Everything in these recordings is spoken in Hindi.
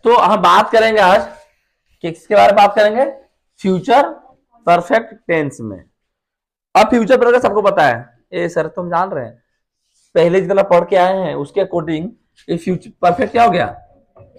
तो हम बात करेंगे आज किसके बारे में बात करेंगे, फ्यूचर परफेक्ट टेंस में। अब फ्यूचर परफेक्ट सबको पता है, ए सर तुम जान रहे हैं, पहले जितना पढ़ के आए हैं उसके अकॉर्डिंग ये फ्यूचर परफेक्ट क्या हो गया,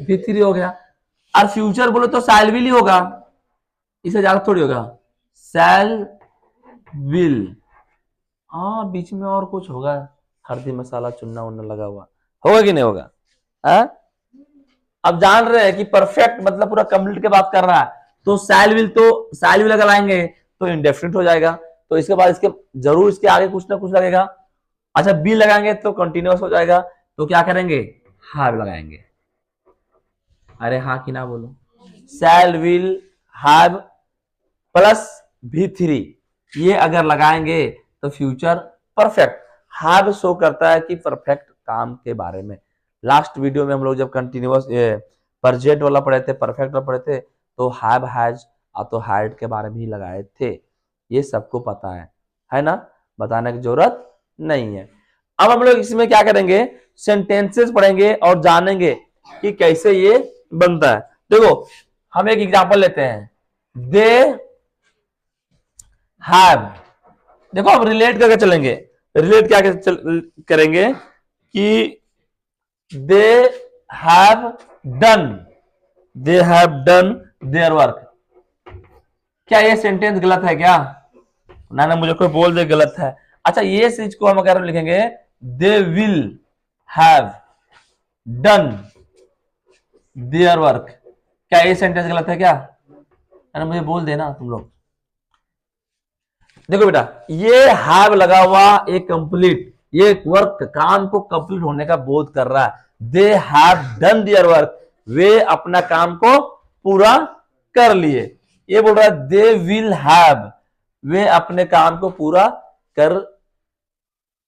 V3 हो गया। और फ्यूचर बोलो तो शैल विल ही होगा, इसे ज्यादा थोड़ी होगा, शैल विल। हाँ बीच में और कुछ होगा, हल्दी मसाला चुनना उन्ना लगा हुआ होगा कि नहीं होगा, है? अब जान रहे हैं कि परफेक्ट मतलब पूरा कंप्लीट की बात कर रहा है, तो शैल विल अगर लाएंगे तो इंडेफिनिट हो जाएगा, तो इसके बाद इसके जरूर इसके आगे कुछ ना कुछ लगेगा। अच्छा बी लगाएंगे तो कंटिन्यूअस हो जाएगा, तो क्या करेंगे, हैव लगाएंगे। अरे हाँ कि ना बोलो, शैल विल हैव प्लस V3 ये अगर लगाएंगे तो फ्यूचर परफेक्ट। हैव शो करता है कि परफेक्ट काम के बारे में। लास्ट वीडियो में हम लोग जब कंटिन्यूअस प्रेजेंट वाला पढ़े थे, परफेक्ट वाला पढ़े थे, तो हैव हैज तो हैड के बारे में ही लगाए थे, ये सबको पता है ना, बताने की जरूरत नहीं है। अब हम लोग इसमें क्या करेंगे, सेंटेंसेस पढ़ेंगे और जानेंगे कि कैसे ये बनता है। देखो हम एक एग्जांपल लेते हैं, दे हैव, देखो हम रिलेट करके चलेंगे, रिलेट क्या करेंगे कि दे हैव डन देयर वर्क। क्या ये सेंटेंस गलत है क्या, ना मुझे कोई बोल दे गलत है। अच्छा ये चीज को हम अगर लिखेंगे they will have done their work, क्या ये सेंटेंस गलत है क्या, ना मुझे बोल देना तुम लोग। देखो बेटा ये हैव लगा हुआ एक कंप्लीट, ये वर्क काम को कंप्लीट होने का बोध कर रहा है। They have done their work, वे अपना काम को पूरा कर लिए। ये बोल रहा है दे विल हैव, वे अपने काम को पूरा कर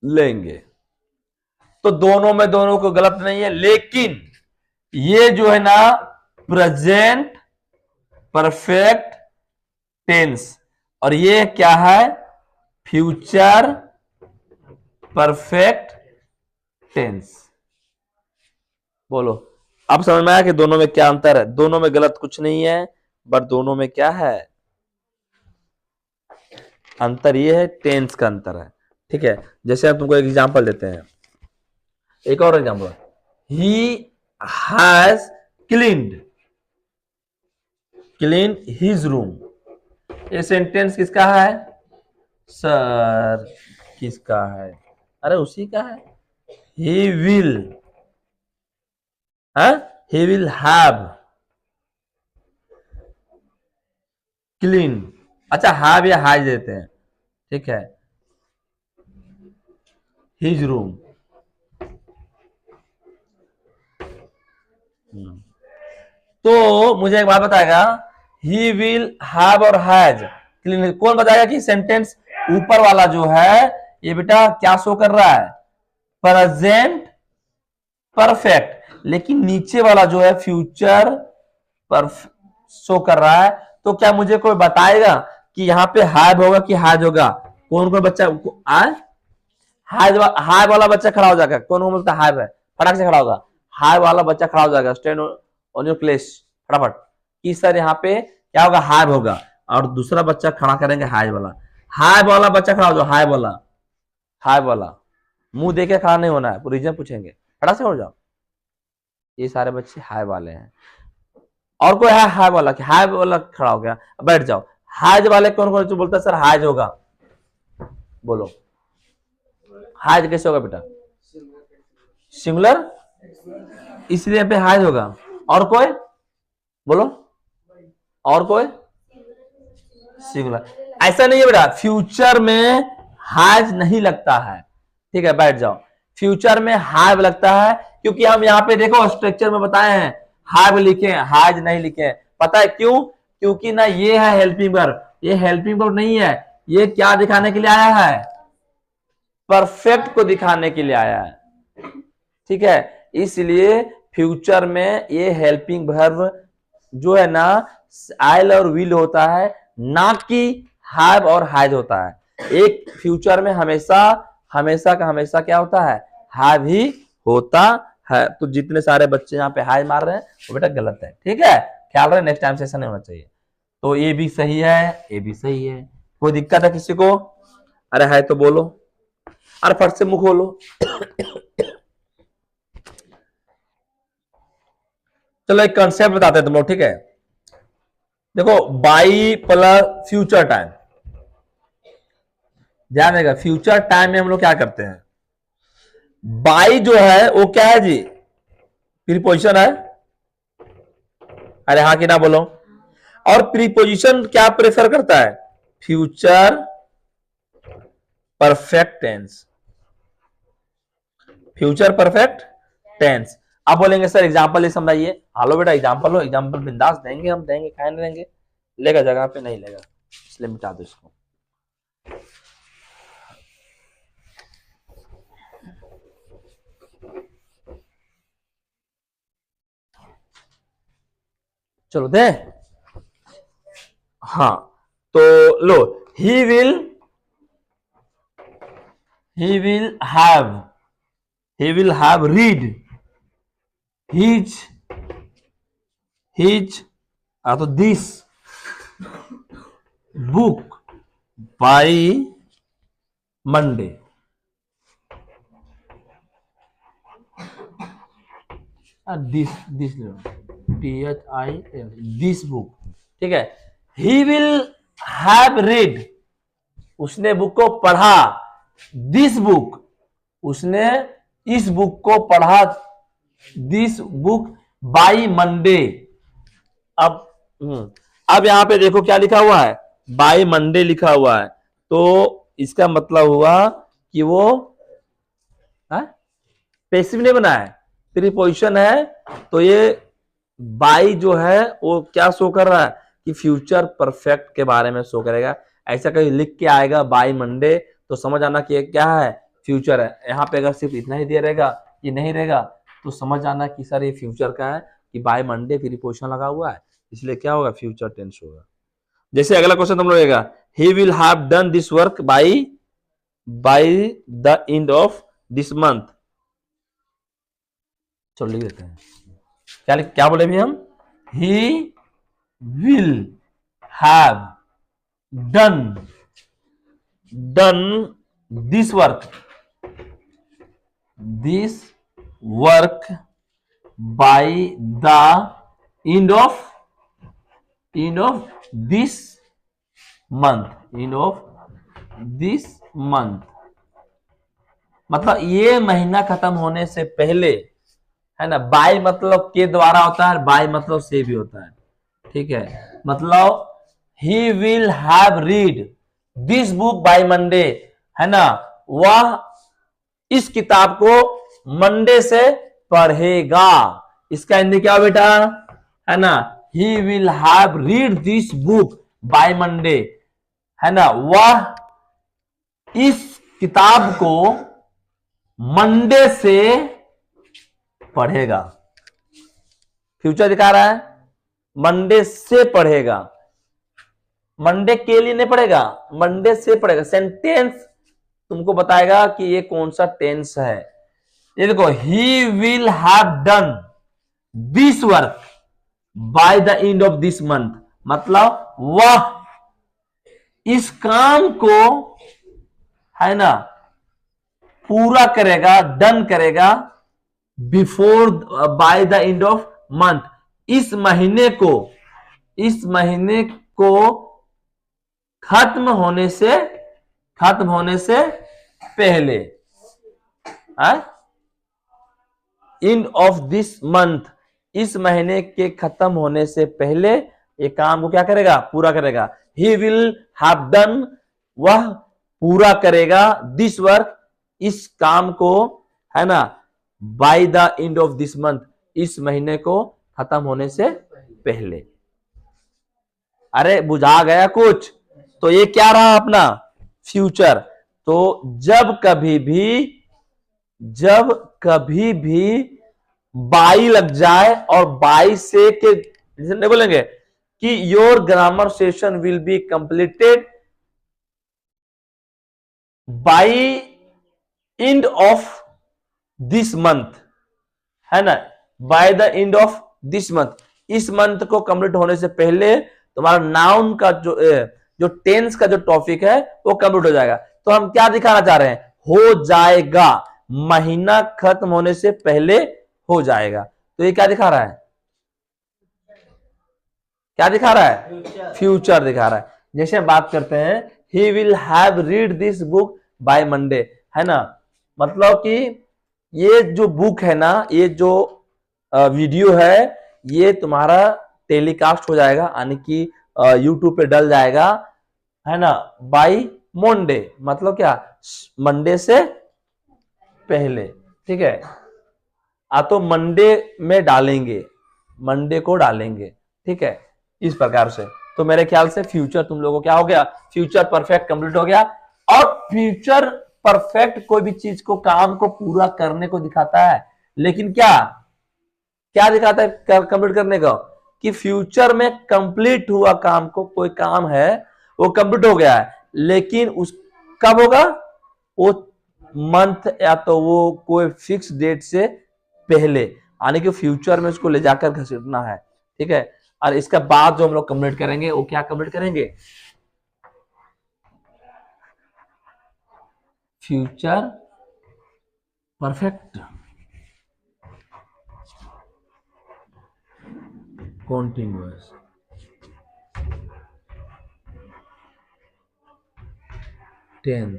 लेंगे। तो दोनों में दोनों को गलत नहीं है, लेकिन ये जो है ना प्रेजेंट परफेक्ट टेंस, और ये क्या है, फ्यूचर परफेक्ट टेंस। बोलो अब समझ में आया कि दोनों में क्या अंतर है। दोनों में गलत कुछ नहीं है, बट दोनों में क्या है अंतर, ये है टेंस का अंतर है। ठीक है, जैसे हम तुमको एक एग्जांपल देते हैं, एक और example, he has cleaned his room. ये सेंटेंस किसका है सर, किसका है, अरे उसी का है। ही विल हैव क्लीन, अच्छा हैव या हैज देते हैं, ठीक है, हिज रूम। तो मुझे एक बात बताएगा, ही विल हैव और हैज क्लीन, कौन बताएगा कि सेंटेंस ऊपर वाला जो है ये बेटा क्या शो कर रहा है, प्रेजेंट परफेक्ट, लेकिन नीचे वाला जो है फ्यूचर परफेक्ट शो कर रहा है। तो क्या मुझे कोई बताएगा कि यहाँ पे हैव होगा कि हैज होगा, कौन कौन बच्चा हाय वाला बच्चा खड़ा हो जाएगा, कौन कौन बोलता हैव है, फटाक से खड़ा होगा, हाय वाला बच्चा खड़ा हो जाएगा, स्टैंड ऑन योर प्लेस फटाफट, कि सर यहाँ पे क्या होगा, हैव होगा, और दूसरा बच्चा खड़ा करेंगे हाय वाला। हाय वाला बच्चा खड़ा हो जाओ, हाय वाला मुंह देके खड़ा नहीं होना है, रीजन पूछेंगे, फटाक से हो जाओ। ये सारे बच्चे हाय वाले हैं, और कोई है हाय वाला, कि हाय वाला खड़ा हो गया, बैठ जाओ। हाज वाले कौन कौन जो बोलता है सर हाज होगा, बोलो हाज कैसे होगा बेटा, सिंगुलर, इसलिए यहाँ पे हाज होगा। और कोई बोलो, और कोई सिंगुलर, ऐसा नहीं है बेटा, फ्यूचर में हाज नहीं लगता है, ठीक है बैठ जाओ। फ्यूचर में हैव लगता है, क्योंकि हम यहाँ पे देखो स्ट्रक्चर में बताए हैं हैव लिखे, हाज नहीं लिखे, पता है क्यों, क्योंकि ना ये है हेल्पिंग वर्ब, ये हेल्पिंग वर्ब नहीं है, ये क्या दिखाने के लिए आया है, परफेक्ट को दिखाने के लिए आया है, ठीक है। इसलिए फ्यूचर में ये हेल्पिंग वर्ब जो है ना आइल और विल होता है, ना कि हैव और हैज होता है। एक फ्यूचर में हमेशा का हमेशा क्या होता है, हैव ही होता है, तो जितने सारे बच्चे यहाँ पे हाई मार रहे हैं वो बेटा गलत है, ठीक है, ख्याल रहे, नेक्स्ट टाइम से ऐसा नहीं होना चाहिए। तो ए भी सही है, ए भी सही है। कोई दिक्कत है किसी को? अरे है तो बोलो, अरे फट से मुंह खोलो। चलो एक कंसेप्ट बताते हैं तुम लोग, ठीक है। देखो बाई प्लस फ्यूचर टाइम, ध्यान देगा, फ्यूचर टाइम में हम लोग क्या करते हैं, बाई जो है वो क्या है जी, प्रीपोजिशन है, अरे हाँ कि ना बोलो। और प्रीपोजिशन क्या प्रेफर करता है, future perfect tense, future perfect tense. अब बोलेंगे सर एग्जांपल समझाइए, हालो बेटा एग्जांपल हो, एग्जांपल बिंदास देंगे, हम देंगे, क्या नहीं देंगे, लेगा जगह पे नहीं लेगा, इसलिए मिटा दो इसको। चलो दे, हाँ तो लो, he will have read his तो this book by Monday. This THIL this book, ठीक है। ही विल हैव रीड, उसने बुक को पढ़ा, दिस बुक, उसने इस बुक को पढ़ा, दिस बुक बाय मंडे। अब यहां पे देखो क्या लिखा हुआ है, बाय मंडे लिखा हुआ है, तो इसका मतलब हुआ कि वो पैसिव नहीं बना है, प्रीपोजिशन है, तो ये बाई जो है वो क्या शो कर रहा है कि फ्यूचर परफेक्ट के बारे में शो करेगा। ऐसा कहीं लिख के आएगा बाई मंडे तो समझ आना कि क्या है, फ्यूचर है। यहाँ पे अगर सिर्फ इतना ही दिया रहेगा, ये नहीं रहेगा, तो समझ आना कि सर ये फ्यूचर का है, कि बाई मंडे प्रीपोजिशन लगा हुआ है, इसलिए क्या होगा, फ्यूचर टेंस होगा। जैसे अगला क्वेश्चन तुम लोग रहेगा, ही will have done this work by the end of this month. चलो लिख देते हैं, क्या बोले भी हम, ही will have done this work by the end of this month, मतलब ये महीना खत्म होने से पहले, है ना। बाय मतलब के द्वारा होता है, बाय मतलब से भी होता है, ठीक है। मतलब ही will have read this book by Monday, है ना, वह इस किताब को मंडे से पढ़ेगा। इसका हिंदी क्या बेटा, है ना, ही will have read this book by Monday, है ना, वह इस किताब को मंडे से पढ़ेगा। फ्यूचर दिखा रहा है, मंडे से पढ़ेगा, मंडे के लिए नहीं पढ़ेगा, मंडे से पढ़ेगा। सेंटेंस तुमको बताएगा कि ये कौन सा टेंस है। ये देखो, ही will have done this work by the end of this month, मतलब वह इस काम को, है ना, पूरा करेगा, डन करेगा, before by the end of month, इस महीने को खत्म होने से पहले, एंड ऑफ दिस मंथ, इस महीने के खत्म होने से पहले ये काम को क्या करेगा, पूरा करेगा। ही विल हैव डन, वह पूरा करेगा, दिस वर्क, इस काम को, है ना, by the end of this month, इस महीने को खत्म होने से पहले। अरे बुझा गया कुछ? तो ये क्या रहा अपना फ्यूचर। तो जब कभी भी बाई लग जाए और बाई से के नहीं बोलेंगे कि your grammar session will be completed by end of this month, है ना, by the end of this month, इस मंथ को कंप्लीट होने से पहले तुम्हारा नाउन का जो टेंस का जो टॉपिक है वो कंप्लीट हो जाएगा। तो हम क्या दिखाना चाह रहे हैं, हो जाएगा, महीना खत्म होने से पहले हो जाएगा। तो ये क्या दिखा रहा है, क्या दिखा रहा है, फ्यूचर दिखा रहा है। जैसे हम बात करते हैं ही will have read this book by Monday, है ना, मतलब कि ये जो बुक है ना, ये जो वीडियो है, ये तुम्हारा टेलीकास्ट हो जाएगा, यानी कि यूट्यूब पे डल जाएगा, है ना, बाय मंडे, मतलब क्या, मंडे से पहले, ठीक है। तो मंडे में डालेंगे, मंडे को डालेंगे, ठीक है, इस प्रकार से। तो मेरे ख्याल से फ्यूचर तुम लोगों को क्या हो गया, फ्यूचर परफेक्ट कंप्लीट हो गया। और फ्यूचर परफेक्ट कोई भी चीज को, काम को पूरा करने को दिखाता है, लेकिन क्या क्या दिखाता है कंप्लीट करने का, कि फ्यूचर में कंप्लीट हुआ काम को, कोई काम है वो कंप्लीट हो गया है, लेकिन उस कब होगा, वो मंथ या तो वो कोई फिक्स डेट से पहले, यानी कि फ्यूचर में उसको ले जाकर घसीटना है, ठीक है। और इसके बाद जो हम लोग कंप्लीट करेंगे वो क्या कंप्लीट करेंगे, फ्यूचर परफेक्ट कॉन्टिन्यूअस, टेंस,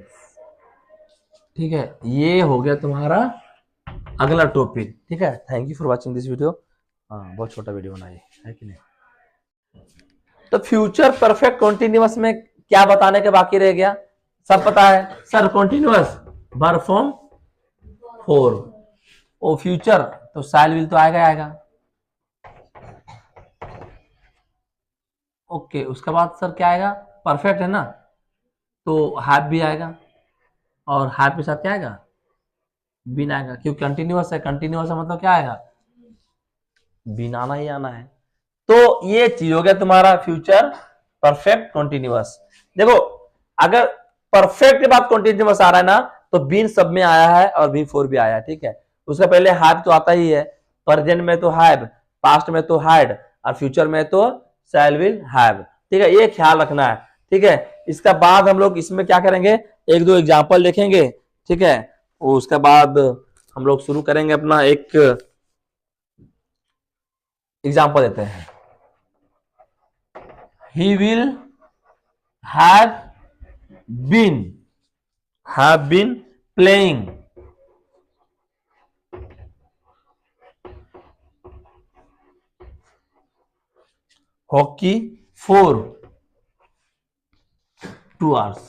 ठीक है। ये हो गया तुम्हारा अगला टॉपिक, ठीक है। Thank you for watching this video. हाँ, बहुत छोटा वीडियो बनाई है कि नहीं। तो फ्यूचर परफेक्ट कॉन्टिन्यूअस में क्या बताने के बाकी रह गया, सब पता है सर, कॉन्टिन्यूअस वर्ब फॉर्म 4, ओ फ्यूचर तो शैल विल तो आएगा आएगा, ओके। उसके बाद सर क्या आएगा, परफेक्ट है ना, तो हैव भी आएगा, और हैव के साथ क्या आएगा, बीन आएगा, क्योंकि कंटिन्यूअस है, कंटिन्यूअस है मतलब क्या आएगा, बीन आना ही आना है। तो ये चीज हो गया तुम्हारा फ्यूचर परफेक्ट कॉन्टिन्यूअस। देखो, अगर परफेक्ट के बाद कॉन्टिन्यूअस आ रहा है ना, तो बीन सब में आया है और बी फोर भी आया है, ठीक है। उसका पहले हैव तो आता ही है, प्रेजेंट में तो हैव, पास्ट में तो हैड, और फ्यूचर में तो शैल विल हैव, ठीक है। ये ख्याल रखना है, ठीक है। इसका बाद हम लोग इसमें क्या करेंगे, एक दो एग्जाम्पल देखेंगे, ठीक है। उसके बाद हम लोग शुरू करेंगे अपना एक एग्जाम्पल देते हैं। He will have been playing hockey for 2 hours।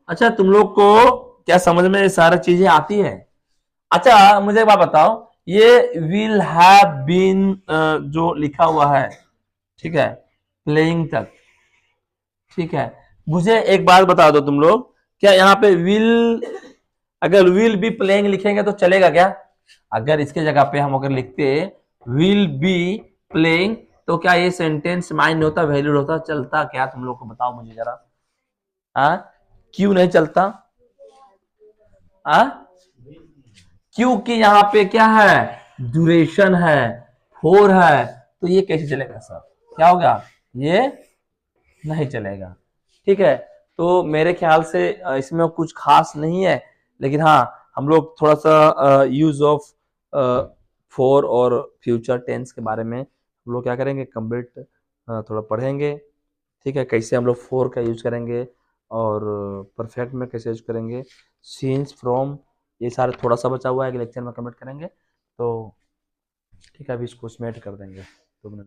अच्छा, तुम लोग को क्या समझ में ये सारी चीजें आती है। अच्छा, मुझे एक बात बताओ, ये विल हैव बीन जो लिखा हुआ है, ठीक है, प्लेइंग तक, ठीक है। मुझे एक बात बता दो तुम लोग, क्या यहाँ पे विल, अगर विल बी प्लेइंग लिखेंगे तो चलेगा क्या, अगर इसके जगह पे हम अगर लिखते विल बी प्लेइंग, तो क्या ये सेंटेंस माइंड होता, वैलिड होता, चलता क्या, तुम लोग को बताओ मुझे जरा, क्यों नहीं चलता, क्योंकि यहाँ पे क्या है, ड्यूरेशन है, 4 है, तो ये कैसे चलेगा सर, क्या होगा, ये नहीं चलेगा, ठीक है। तो मेरे ख्याल से इसमें कुछ खास नहीं है, लेकिन हाँ, हम लोग थोड़ा सा यूज ऑफ 4 और फ्यूचर टेंस के बारे में हम लोग क्या करेंगे, कंप्लीट थोड़ा पढ़ेंगे, ठीक है। कैसे हम लोग 4 का यूज करेंगे और परफेक्ट में कैसे यूज करेंगे, सीन्स फ्रॉम, ये सारे थोड़ा सा बचा हुआ है कि लेक्चर में कंप्लीट करेंगे। तो ठीक है, अभी इसको स्मेट कर देंगे 2 मिनट।